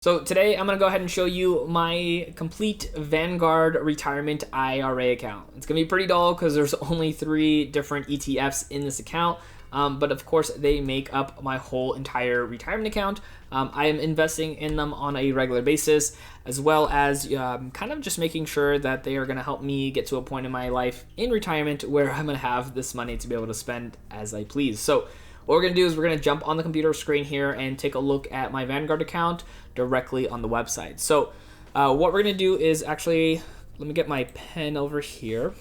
So today I'm going to go ahead and show you my complete Vanguard retirement IRA account. It's going to be pretty dull because there's only 3 different ETFs in this account, but of course they make up my whole entire retirement account. I am investing in them on a regular basis, as well as kind of just making sure that they are going to help me get to a point in my life in retirement where I'm going to have this money to be able to spend as I please. So what we're going to do is we're going to jump on the computer screen here and take a look at my Vanguard account directly on the website. So what we're going to do is actually, let me get my pen over here.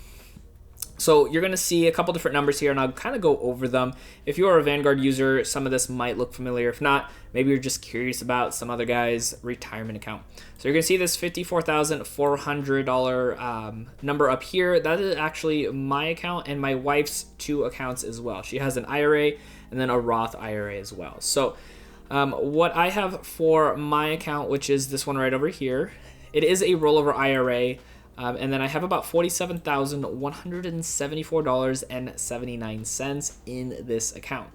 So you're going to see a couple different numbers here, and I'll kind of go over them. If you are a Vanguard user, some of this might look familiar. If not, maybe you're just curious about some other guy's retirement account. So you're going to see this $54,400 number up here. That is actually my account and my wife's 2 accounts as well. She has an IRA and then a Roth IRA as well. So what I have for my account, which is this one right over here, it is a rollover IRA. And then I have about $47,174.79 in this account.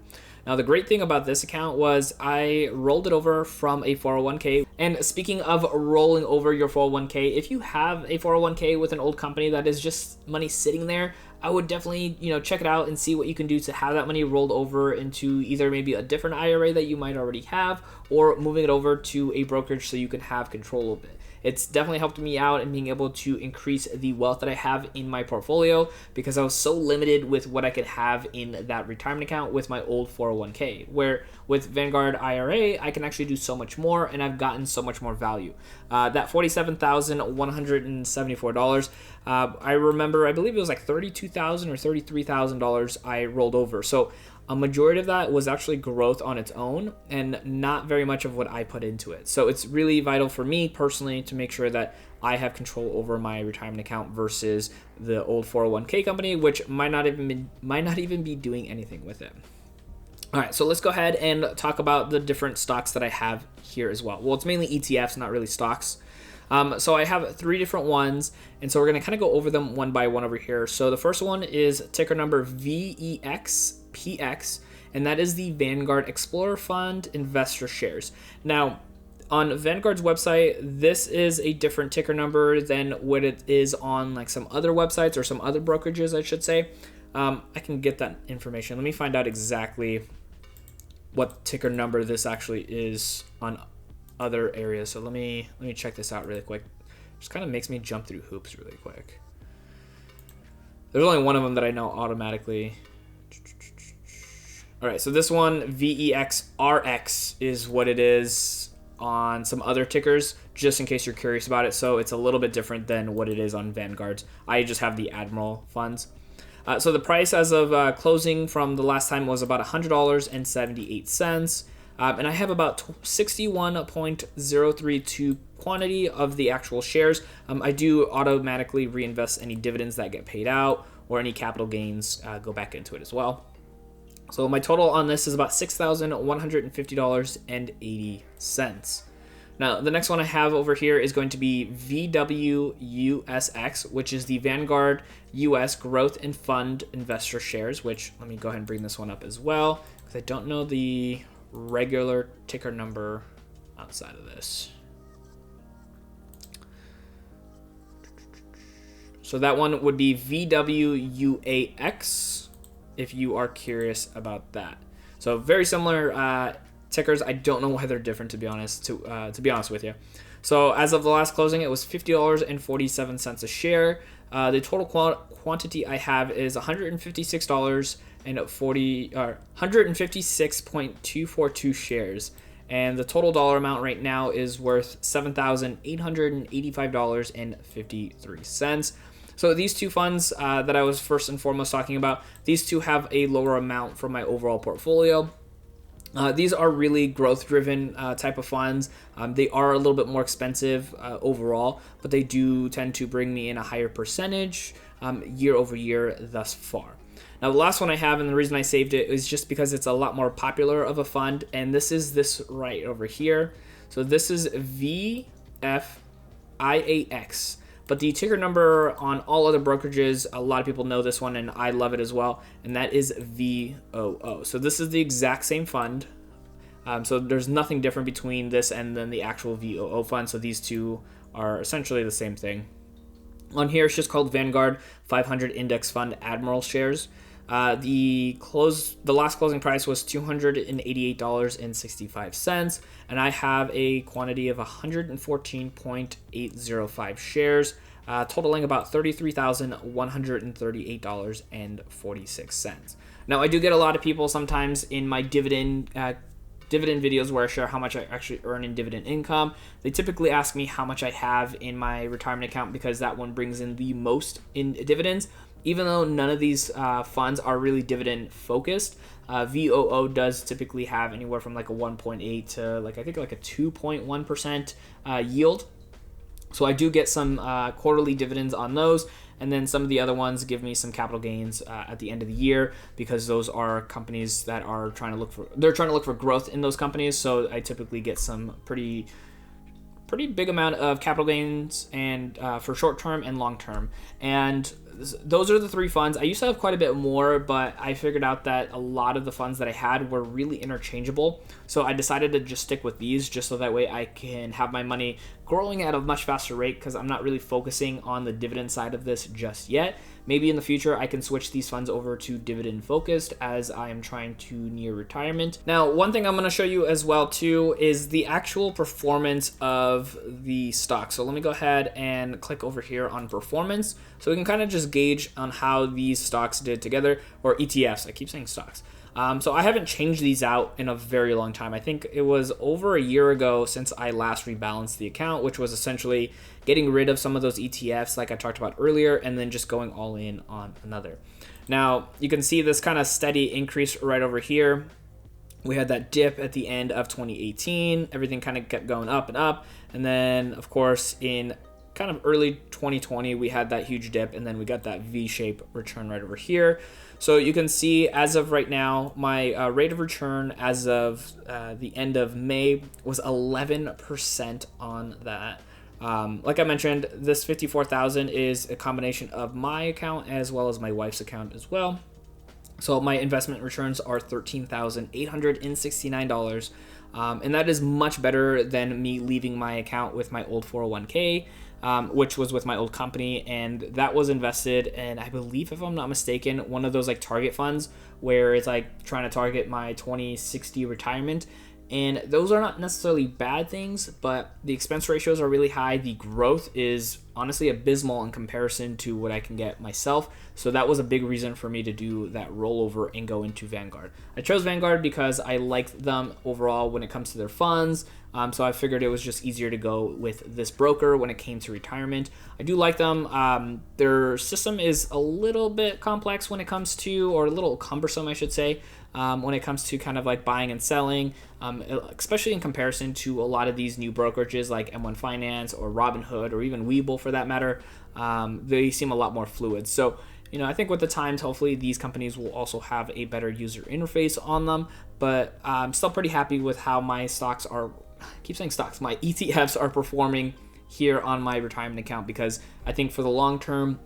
Now, the great thing about this account was I rolled it over from a 401k. And speaking of rolling over your 401k, if you have a 401k with an old company that is just money sitting there, I would definitely, check it out and see what you can do to have that money rolled over into either maybe a different IRA that you might already have, or moving it over to a brokerage so you can have control of it. It's definitely helped me out in being able to increase the wealth that I have in my portfolio, because I was so limited with what I could have in that retirement account with my old 401k, where with Vanguard IRA, I can actually do so much more, and I've gotten so much more value. That $47,174, I remember, I believe it was like $32,000 or $33,000 I rolled over. So a majority of that was actually growth on its own and not very much of what I put into it. So it's really vital for me personally to make sure that I have control over my retirement account versus the old 401k company, which might not even be doing anything with it. All right, so let's go ahead and talk about the different stocks that I have here as well. Well, it's mainly ETFs, not really stocks. So I have 3 different ones, and so we're going to kind of go over them one by one over here. So the first one is ticker number VEXPX, and that is the Vanguard Explorer Fund Investor Shares. Now, on Vanguard's website, this is a different ticker number than what it is on like some other websites or some other brokerages, I should say. I can get that information. Let me find out exactly what ticker number this actually is on other areas. So let me check this out really quick. Just kind of makes me jump through hoops really quick. There's only one of them that I know automatically. All right, so this one, VEXRX, is what it is on some other tickers, just in case you're curious about it. So it's a little bit different than what it is on Vanguard's. I just have the Admiral funds. So the price as of closing from the last time was about $100.78. And I have about 61.032 quantity of the actual shares. I do automatically reinvest any dividends that get paid out or any capital gains go back into it as well. So my total on this is about $6,150.80. Now, the next one I have over here is going to be VWUSX, which is the Vanguard US Growth and Fund Investor Shares, which let me go ahead and bring this one up as well, because I don't know the regular ticker number outside of this. So that one would be VWUAX if you are curious about that. So very similar tickers. I don't know why they're different, to be honest with you. So as of the last closing, it was $50.47 a share. The total quantity I have is $156.242 shares, and the total dollar amount right now is worth $7,885.53. So these 2 funds that I was first and foremost talking about, these 2 have a lower amount from my overall portfolio. These are really growth-driven type of funds. They are a little bit more expensive overall, but they do tend to bring me in a higher percentage year over year thus far. Now, the last one I have, and the reason I saved it, is just because it's a lot more popular of a fund, and this is this right over here. So this is VFIAX. But the ticker number on all other brokerages, a lot of people know this one, and I love it as well, and that is VOO. So this is the exact same fund. So there's nothing different between this and then the actual VOO fund. So these two are essentially the same thing. On here, it's just called Vanguard 500 Index Fund Admiral Shares. The last closing price was $288.65, and I have a quantity of 114.805 shares, totaling about $33,138.46. Now, I do get a lot of people sometimes in my dividend videos where I share how much I actually earn in dividend income. They typically ask me how much I have in my retirement account because that one brings in the most in dividends. Even though none of these funds are really dividend focused, VOO does typically have anywhere from like a 1.8 to like a 2.1% yield. So I do get some quarterly dividends on those, and then some of the other ones give me some capital gains at the end of the year because those are companies that are trying to look for growth in those companies. So I typically get some pretty big amount of capital gains and for short term and long term. And those are the three funds. I used to have quite a bit more, but I figured out that a lot of the funds that I had were really interchangeable. So I decided to just stick with these just so that way I can have my money growing at a much faster rate because I'm not really focusing on the dividend side of this just yet. Maybe in the future I can switch these funds over to dividend focused as I am trying to near retirement. Now, one thing I'm going to show you as well too is the actual performance of the stock. So let me go ahead and click over here on performance so we can kind of just gauge on how these stocks did together, or ETFs. I keep saying stocks. So I haven't changed these out in a very long time. I think it was over a year ago since I last rebalanced the account, which was essentially getting rid of some of those ETFs like I talked about earlier and then just going all in on another. Now, you can see this kind of steady increase right over here. We had that dip at the end of 2018. Everything kind of kept going up and up. And then, of course, in kind of early 2020, we had that huge dip, and then we got that V-shape return right over here. So you can see as of right now, my rate of return as of the end of May was 11% on that. Like I mentioned, this 54,000 is a combination of my account as well as my wife's account as well. So my investment returns are $13,869. And that is much better than me leaving my account with my old 401k, which was with my old company, and that was invested in, I believe, if I'm not mistaken, one of those like target funds where it's like trying to target my 2060 retirement. And those are not necessarily bad things, but the expense ratios are really high. The growth is honestly abysmal in comparison to what I can get myself. So that was a big reason for me to do that rollover and go into Vanguard. I chose Vanguard because I liked them overall when it comes to their funds. So I figured it was just easier to go with this broker when it came to retirement. I do like them. Their system is a little bit complex when it comes to, or a little cumbersome, I should say, when it comes to kind of like buying and selling, especially in comparison to a lot of these new brokerages like M1 Finance or Robinhood or even Webull for that matter. They seem a lot more fluid. So, I think with the times, hopefully these companies will also have a better user interface on them, but I'm still pretty happy with how my stocks are, I keep saying stocks, my ETFs are performing here on my retirement account, because I think for the long term,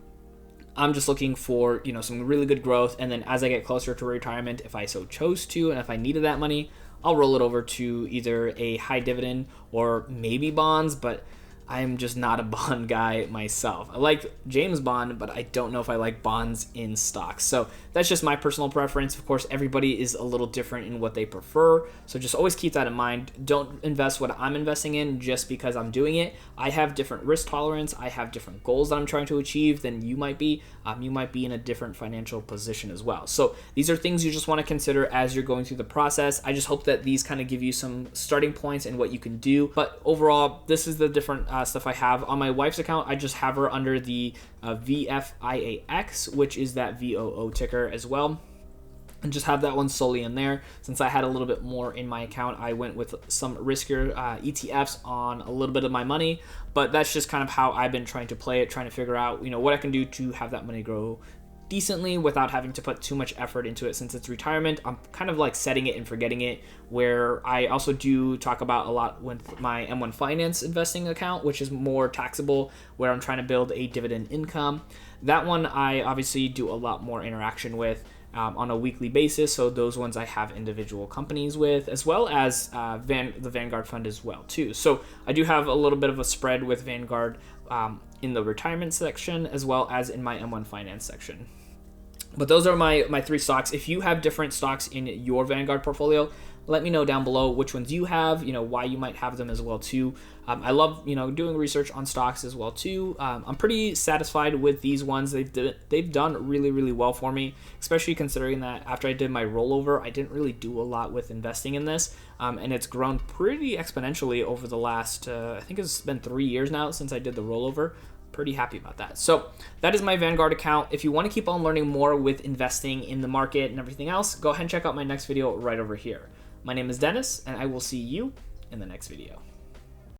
I'm just looking for, some really good growth. And then as I get closer to retirement, if I so chose to, and if I needed that money, I'll roll it over to either a high dividend or maybe bonds, but I'm just not a bond guy myself. I like James Bond, but I don't know if I like bonds in stocks. So that's just my personal preference. Of course, everybody is a little different in what they prefer. So just always keep that in mind. Don't invest what I'm investing in just because I'm doing it. I have different risk tolerance. I have different goals that I'm trying to achieve than you might be. You might be in a different financial position as well. So these are things you just want to consider as you're going through the process. I just hope that these kind of give you some starting points and what you can do. But overall, this is the different stuff I have. On my wife's account, I just have her under the VFIAX, which is that VOO ticker as well, and just have that one solely in there. Since I had a little bit more in my account, I went with some riskier ETFs on a little bit of my money, but that's just kind of how I've been trying to play it, trying to figure out what I can do to have that money grow decently without having to put too much effort into it. Since it's retirement, I'm kind of like setting it and forgetting it, where I also do talk about a lot with my M1 Finance investing account, which is more taxable, where I'm trying to build a dividend income. That one I obviously do a lot more interaction with. on a weekly basis. So those ones I have individual companies with, as well as the Vanguard fund as well too. So I do have a little bit of a spread with Vanguard in the retirement section, as well as in my M1 finance section. But those are my three stocks. If you have different stocks in your Vanguard portfolio, let me know down below which ones you have, why you might have them as well too. I love, doing research on stocks as well too. I'm pretty satisfied with these ones. They've done really, really well for me, especially considering that after I did my rollover, I didn't really do a lot with investing in this. And it's grown pretty exponentially over the last, I think it's been 3 years now since I did the rollover. Pretty happy about that. So that is my Vanguard account. If you want to keep on learning more with investing in the market and everything else, go ahead and check out my next video right over here. My name is Dennis, and I will see you in the next video.